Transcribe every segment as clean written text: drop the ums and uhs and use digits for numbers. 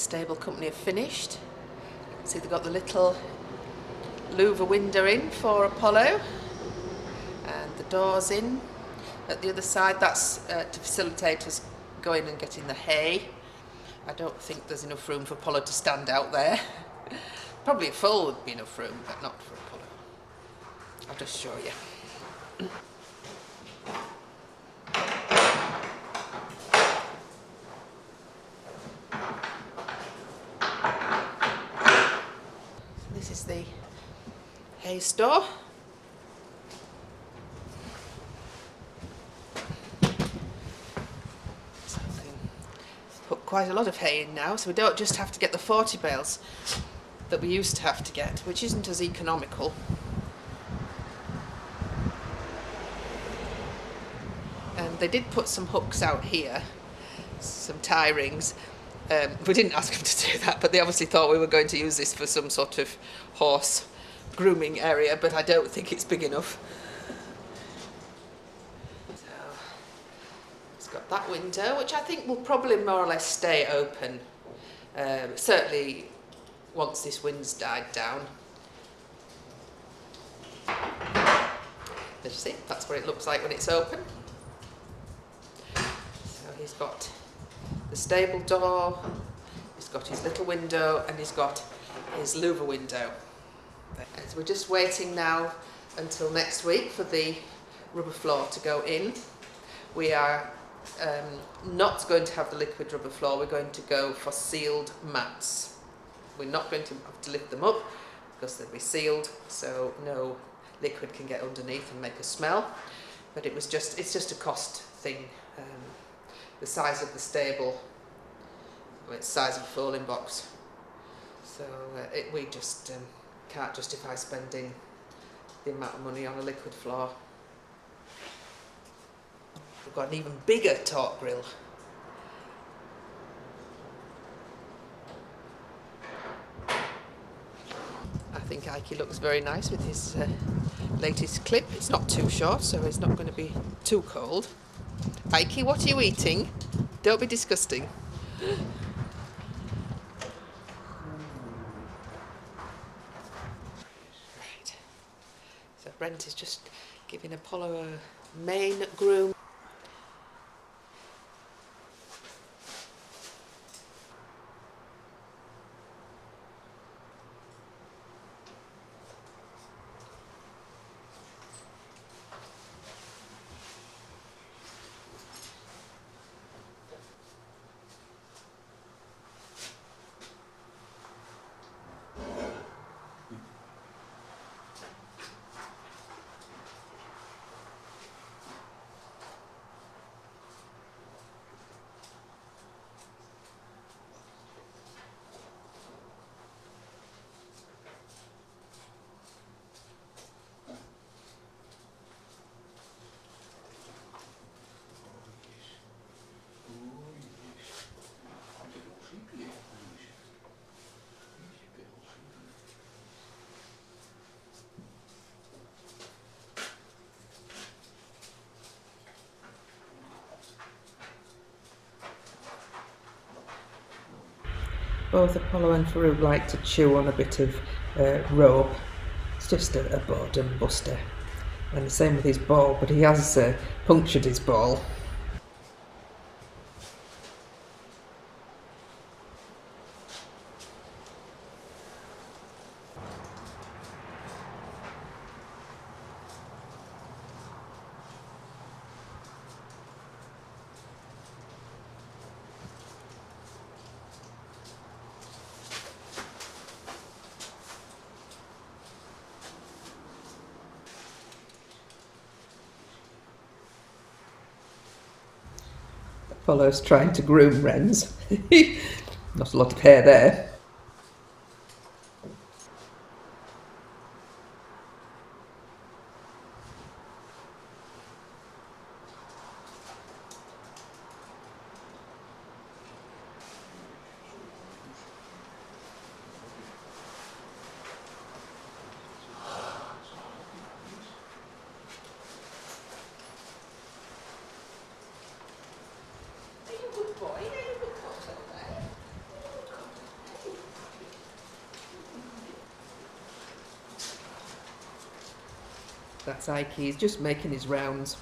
stable company have finished. See, they've got the little louver window in for Apollo, and the doors in at the other side. That's to facilitate us going and getting the hay. I don't think there's enough room for Apollo to stand out there. Probably a foal would be enough room, but not for Apollo. I'll just show you. This is the hay store. So we can put quite a lot of hay in now, so we don't just have to get the 40 bales that we used to have to get, which isn't as economical. And they did put some hooks out here, some tie rings. We didn't ask them to do that, but they obviously thought we were going to use this for some sort of horse grooming area, but I don't think it's big enough. So it's got that window, which I think will probably more or less stay open, certainly once this wind's died down. As you see, that's what it looks like when it's open. So he's got the stable door, he's got his little window, and he's got his louver window. So we're just waiting now until next week for the rubber floor to go in. We are not going to have the liquid rubber floor, we're going to go for sealed mats. We're not going to have to lift them up because they'll be sealed, so no liquid can get underneath and make a smell. But it's just a cost thing. The size of the stable, it's the size of a foaling box, so we just can't justify spending the amount of money on a liquid floor. We've got an even bigger torque grill. I think Ike looks very nice with his latest clip. It's not too short, so it's not going to be too cold. Ike, what are you eating? Don't be disgusting. Right. So Brent is just giving Apollo a main groom. Both Apollo and Farouk like to chew on a bit of rope. It's just a boredom buster. And the same with his ball, but he has punctured his ball. Apollo's trying to groom Wrens. Not a lot of hair there. That's Ike, he's just making his rounds.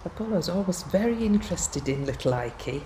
Apollo's always very interested in little Ikey.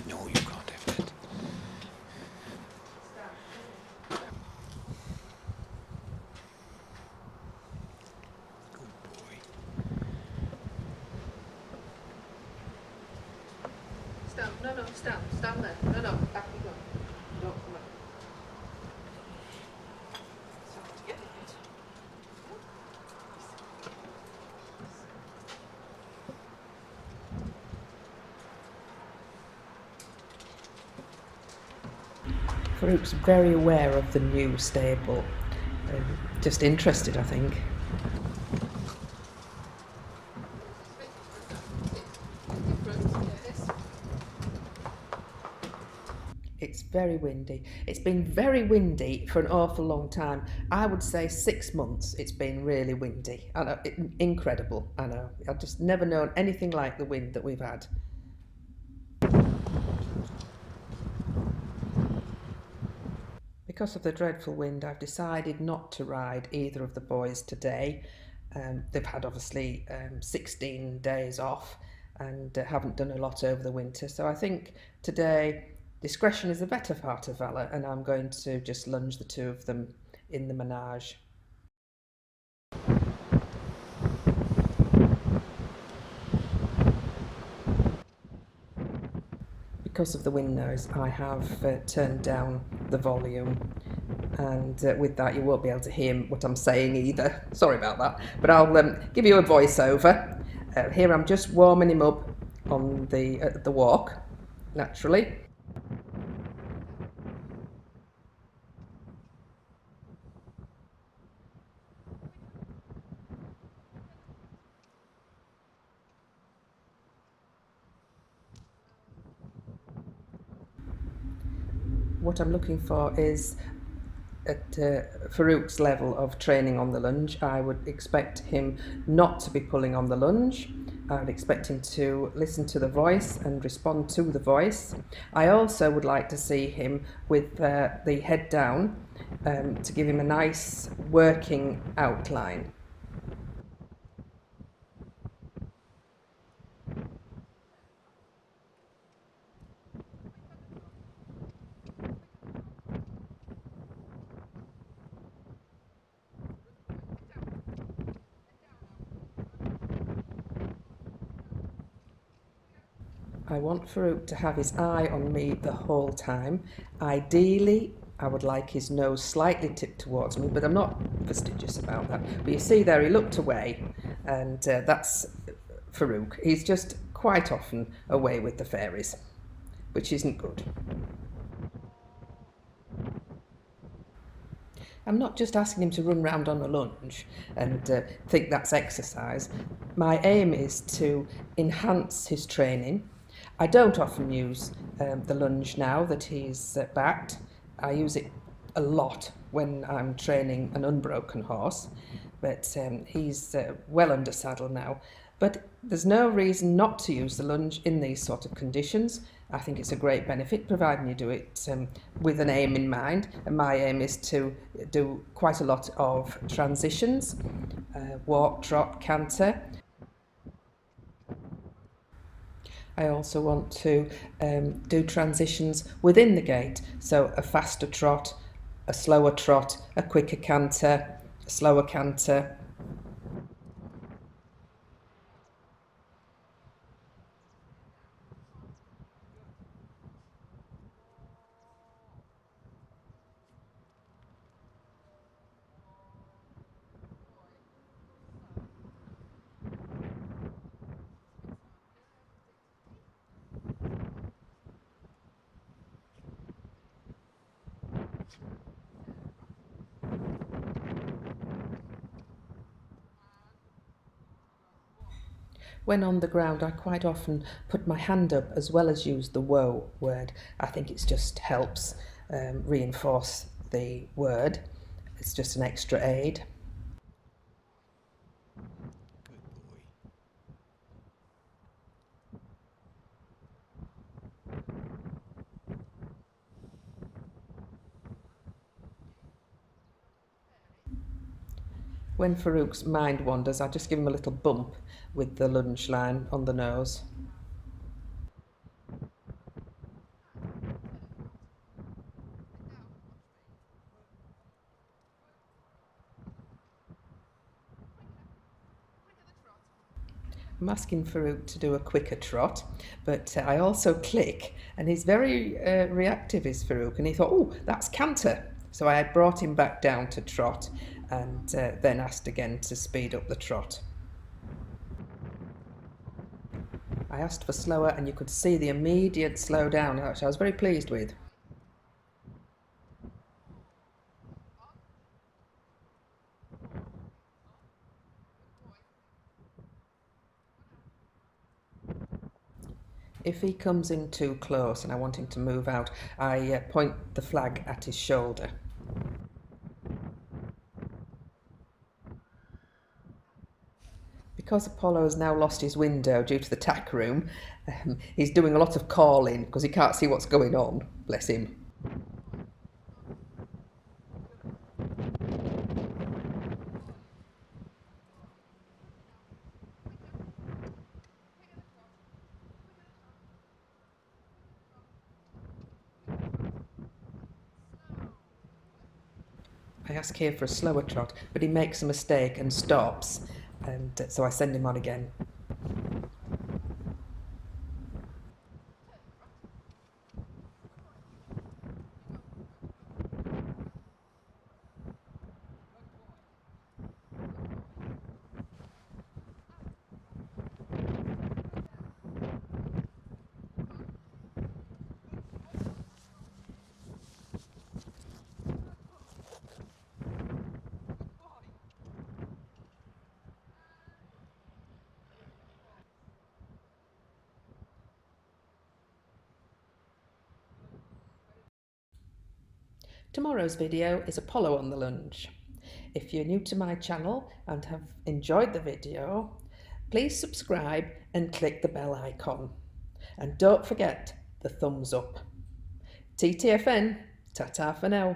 No, you can't have that. Good boy. Stand, no, stand there. No, back you go. Don't come up. Yeah. Farouk's very aware of the new stable. Just interested, I think. It's very windy. It's been very windy for an awful long time. I would say 6 months it's been really windy. I know, incredible, I know. I've just never known anything like the wind that we've had. Because of the dreadful wind, I've decided not to ride either of the boys today. They've had obviously 16 days off and haven't done a lot over the winter. So I think today discretion is the better part of valour, and I'm going to just lunge the two of them in the menage. Because of the wind noise, I have turned down the volume, and with that you won't be able to hear what I'm saying either. Sorry about that, but I'll give you a voiceover. Here I'm just warming him up on the walk, naturally. What I'm looking for is at Farouk's level of training on the lunge. I would expect him not to be pulling on the lunge. I would expect him to listen to the voice and respond to the voice. I also would like to see him with the head down to give him a nice working outline. I want Farouk to have his eye on me the whole time. Ideally, I would like his nose slightly tipped towards me, but I'm not fastidious about that. But you see there, he looked away, and that's Farouk. He's just quite often away with the fairies, which isn't good. I'm not just asking him to run round on a lunge and think that's exercise. My aim is to enhance his training. I don't often use the lunge now that he's backed. I use it a lot when I'm training an unbroken horse, but he's well under saddle now. But there's no reason not to use the lunge in these sort of conditions. I think it's a great benefit, providing you do it with an aim in mind. And my aim is to do quite a lot of transitions, walk, trot, canter. I also want to do transitions within the gait, so a faster trot, a slower trot, a quicker canter, a slower canter. When on the ground, I quite often put my hand up as well as use the whoa word. I think it just helps reinforce the word. It's just an extra aid. Good boy. When Farouk's mind wanders, I just give him a little bump with the lunge line on the nose. I'm asking Farouk to do a quicker trot, but I also click, and he's very reactive, is Farouk, and he thought, oh, that's canter. So I had brought him back down to trot, and then asked again to speed up the trot. I asked for slower, and you could see the immediate slow down, which I was very pleased with. If he comes in too close and I want him to move out, I point the flag at his shoulder. Because Apollo has now lost his window due to the tack room, he's doing a lot of calling because he can't see what's going on, bless him. I ask here for a slower trot, but he makes a mistake and stops, and so I send him on again. Tomorrow's video is Apollo on the lunge. If you're new to my channel and have enjoyed the video, please subscribe and click the bell icon. And don't forget the thumbs up. TTFN, ta-ta for now.